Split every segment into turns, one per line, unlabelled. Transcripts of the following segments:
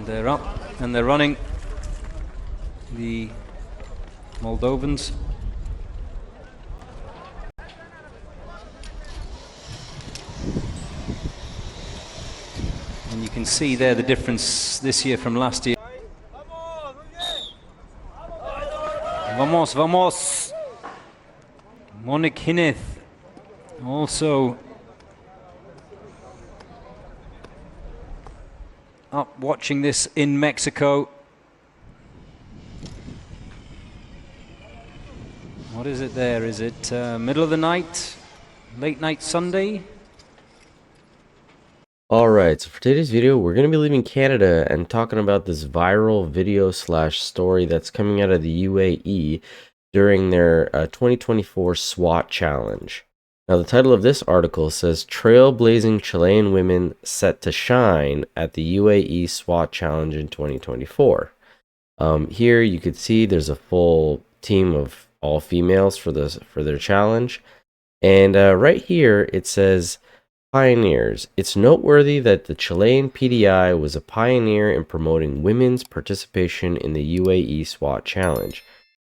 And they're up and they're running, the Moldovans. And you can see there the difference this year from last year. Vamos, vamos! Monique Hineth also up watching this in Mexico. What is it there? Is it middle of the night? Late night Sunday?
Alright, so for today's video, we're going to be leaving Canada and talking about this viral video slash story that's coming out of the UAE during their 2024 SWAT challenge. Now, the title of this article says, Trailblazing Chilean Women Set to Shine at the UAE SWAT Challenge in 2024. Here you could see there's a full team of all females for their challenge. And right here it says, Pioneers. It's noteworthy that the Chilean PDI was a pioneer in promoting women's participation in the UAE SWAT Challenge.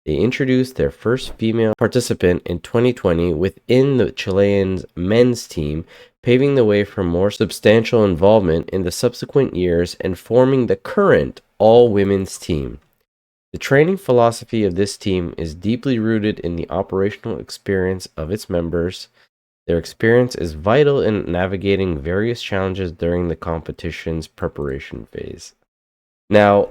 They introduced their first female participant in 2020 within the Chilean men's team, paving the way for more substantial involvement in the subsequent years and forming the current all-women's team. The training philosophy of this team is deeply rooted in the operational experience of its members. Their experience is vital in navigating various challenges during the competition's preparation phase. Now,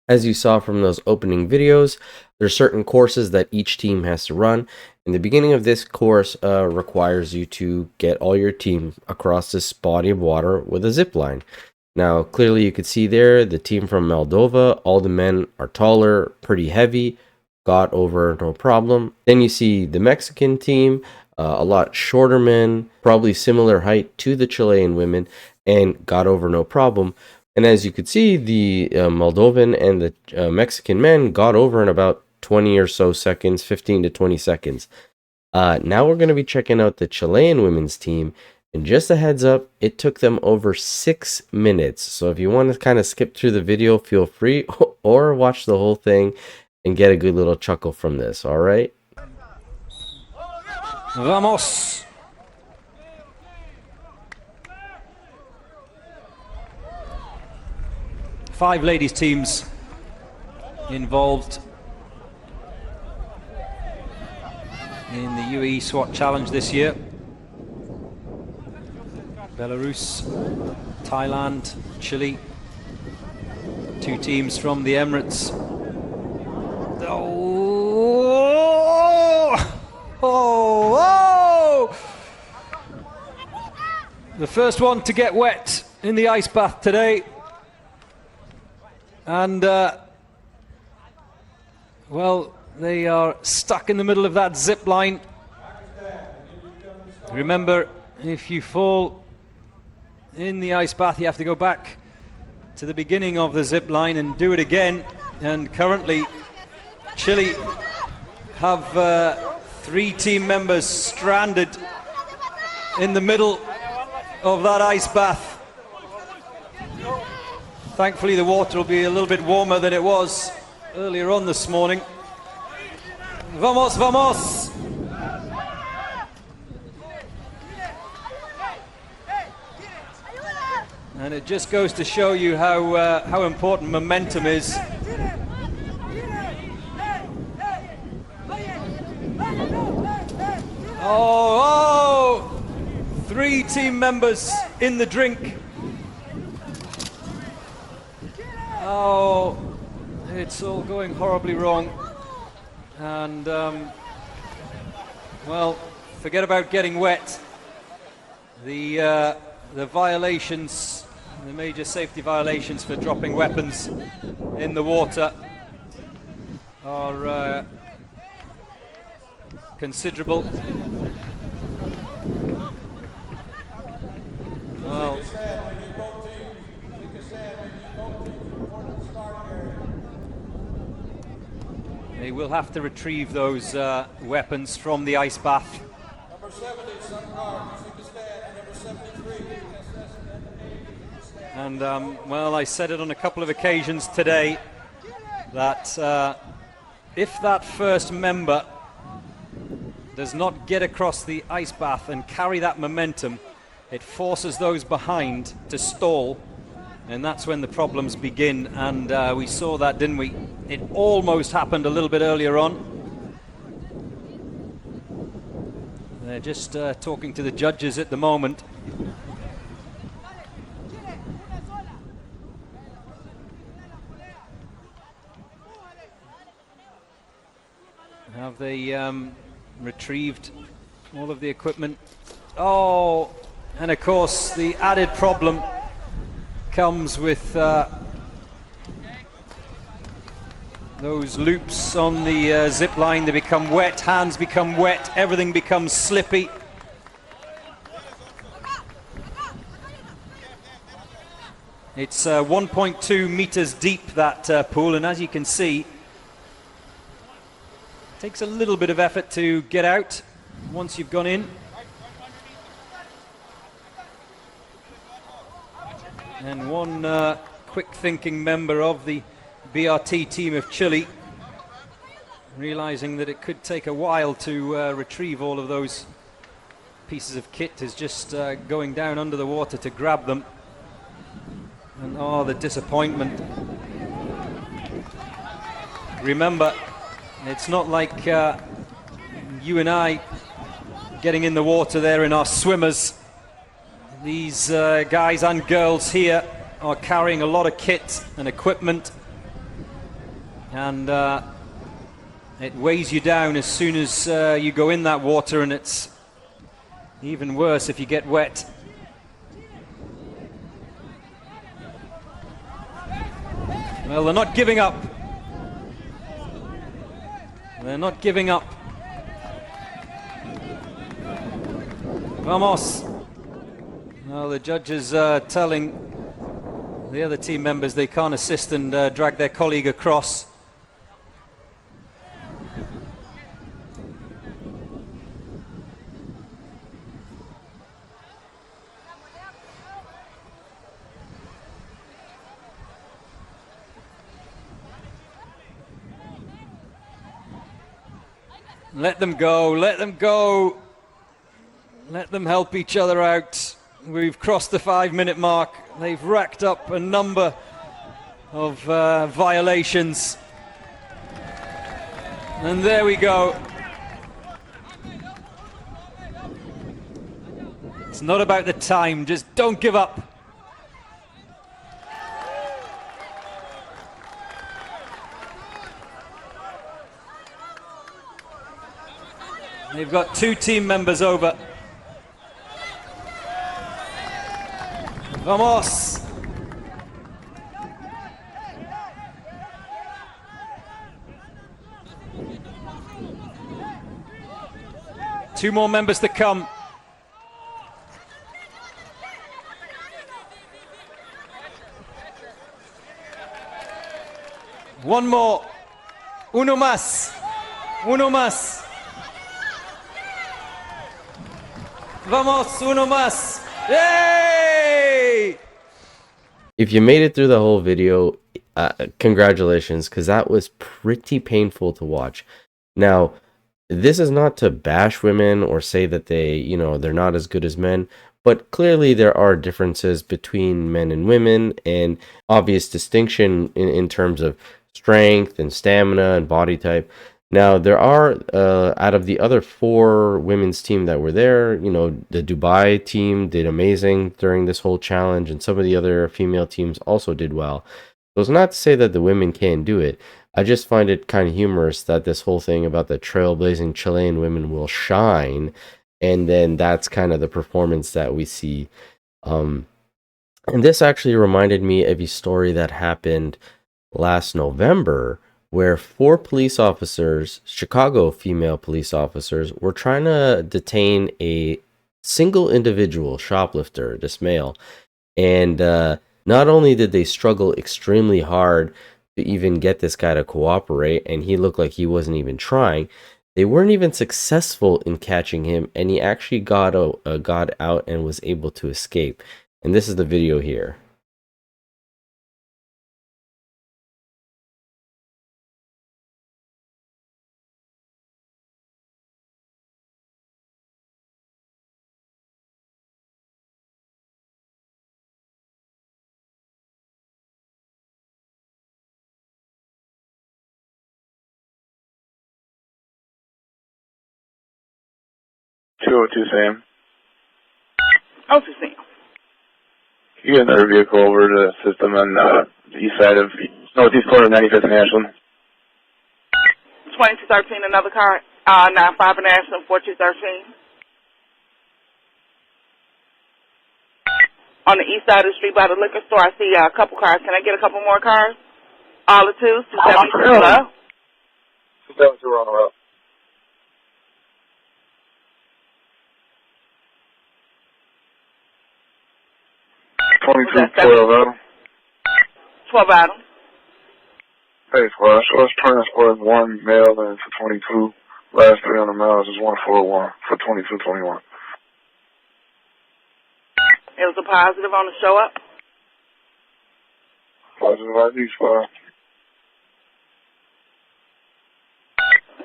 as you saw from those opening videos, there are certain courses that each team has to run. And the beginning of this course requires you to get all your team across this body of water with a zip line. Now, clearly you could see there, the team from Moldova, all the men are taller, pretty heavy, got over no problem. Then you see the Mexican team, a lot shorter men, probably similar height to the Chilean women, and got over no problem. And as you could see, the Moldovan and the Mexican men got over in about 20 or so seconds, 15 to 20 seconds. Now we're going to be checking out the Chilean women's team. And just a heads up, it took them over 6 minutes. So if you want to kind of skip through the video, feel free, or watch the whole thing and get a good little chuckle from this, all right?
Vamos! Five ladies teams involved in the UAE SWAT Challenge this year. Belarus, Thailand, Chile. 2 teams from the Emirates. The first one to get wet in the ice bath today. And, well, they are stuck in the middle of that zip line. Remember, if you fall in the ice bath, you have to go back to the beginning of the zip line and do it again. And currently, Chile have 3 team members stranded in the middle of that ice bath. Thankfully the water will be a little bit warmer than it was earlier on this morning. Vamos, vamos! And it just goes to show you how important momentum is. Oh! 3 team members in the drink. Oh, it's all going horribly wrong. And, well, forget about getting wet. The violations, the major safety violations for dropping weapons in the water are considerable. Well, they will have to retrieve those weapons from the ice bath. Number 70, And, well, I said it on a couple of occasions today that if that first member does not get across the ice bath and carry that momentum, it forces those behind to stall, and that's when the problems begin. And we saw that, didn't we? It almost happened a little bit earlier on. They're just talking to the judges at the moment. Have they retrieved all of the equipment? Oh, and of course the added problem comes with those loops on the zip line. They become wet, hands become wet, everything becomes slippy. It's 1.2 meters deep, that pool, and as you can see, it takes a little bit of effort to get out once you've gone in. And one quick-thinking member of the BRT team of Chile, realizing that it could take a while to retrieve all of those pieces of kit, is just going down under the water to grab them. And oh, the disappointment. Remember, it's not like you and I getting in the water there in our swimmers. These guys and girls here are carrying a lot of kit and equipment, and it weighs you down as soon as you go in that water, and it's even worse if you get wet. Well, they're not giving up. They're not giving up. Vamos. Well, the judges are telling the other team members they can't assist and drag their colleague across. Let them go, let them go. Let them help each other out. We've crossed the 5-minute mark. They've racked up a number of violations. And there we go. It's not about the time, just don't give up. They've got 2 team members over. Vamos! Two more members to come. One more. Uno más. Uno más. Vamos, uno más. Yay!
If you made it through the whole video, congratulations, because that was pretty painful to watch. Now, this is not to bash women or say that they're not as good as men, but clearly there are differences between men and women, and obvious distinction in terms of strength and stamina and body type. Now, there are, out of the other 4 women's team that were there, the Dubai team did amazing during this whole challenge, and some of the other female teams also did well. So it's not to say that the women can't do it. I just find it kind of humorous that this whole thing about the trailblazing Chilean women will shine, and then that's kind of the performance that we see. And this actually reminded me of a story that happened last November, where 4 police officers, Chicago female police officers, were trying to detain a single individual shoplifter, this male. And not only did they struggle extremely hard to even get this guy to cooperate, and he looked like he wasn't even trying, they weren't even successful in catching him, and he actually got out and was able to escape. And this is the video here.
22 Sam.
Oh, to Sam.
You get another vehicle over to the system on the east side of northeast corner of 95th and Ashland.
2213, another car. 95 and Ashland, 4213. On the east side of the street by the liquor store, I see a couple cars. Can I get a couple more cars? All the twos, 272 low.
272 on the road. 22 12 Adam.
12 Adam.
Hey, squad. So it's transport 1 male and for 22. Last 300 miles is 141 for 2221.
It was a positive on the show up.
Positive ID, squad.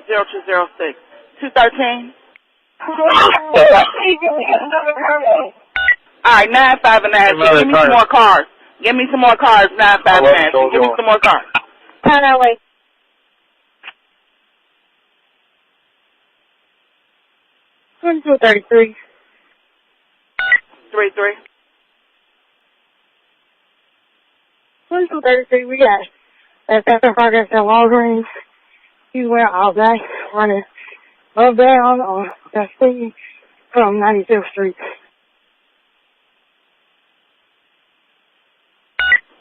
0206. 213. All right, 95 and Ashland. Give me some more cars. Give me some more cars, 95 and Ashland. Give me some more cars.
Turn that way. 2233.
33.
2233, we got that second project at Walgreens. He went all day running up down on the street from 95th Street.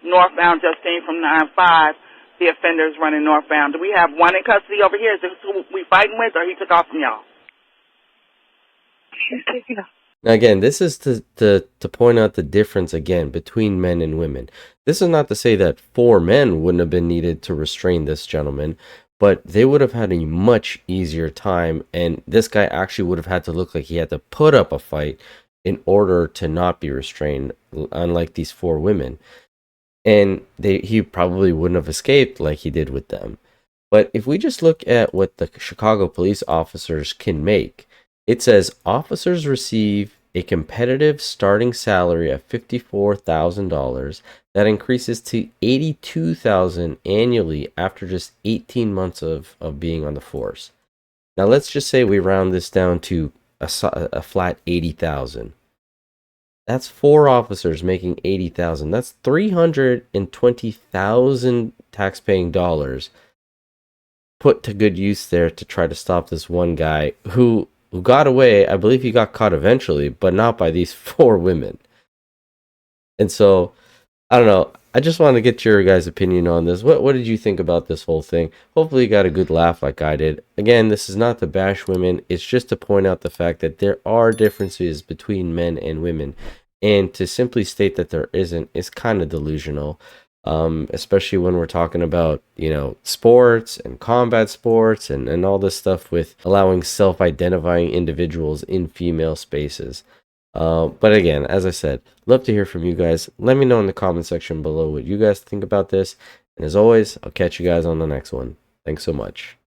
Northbound, Justine from 95. The offender's running northbound. Do we have one in custody over here? Is this who we fighting with, or he took off from y'all?
Now again, this is to point out the difference again between men and women. This is not to say that 4 men wouldn't have been needed to restrain this gentleman, but they would have had a much easier time, and this guy actually would have had to look like he had to put up a fight in order to not be restrained, unlike these 4 women. And he probably wouldn't have escaped like he did with them. But if we just look at what the Chicago police officers can make, it says officers receive a competitive starting salary of $54,000 that increases to $82,000 annually after just 18 months of being on the force. Now let's just say we round this down to a flat 80,000. That's 4 officers making 80,000. That's 320,000 tax-paying dollars put to good use there to try to stop this one guy who got away. I believe he got caught eventually, but not by these 4 women. And so, I don't know. I just want to get your guys' opinion on this. What did you think about this whole thing? Hopefully you got a good laugh like I did. Again, this is not to bash women. It's just to point out the fact that there are differences between men and women. And to simply state that there isn't is kind of delusional. Especially when we're talking about, sports and combat sports and all this stuff with allowing self-identifying individuals in female spaces. But again, as I said, love to hear from you guys. Let me know in the comment section below what you guys think about this. And as always, I'll catch you guys on the next one. Thanks so much.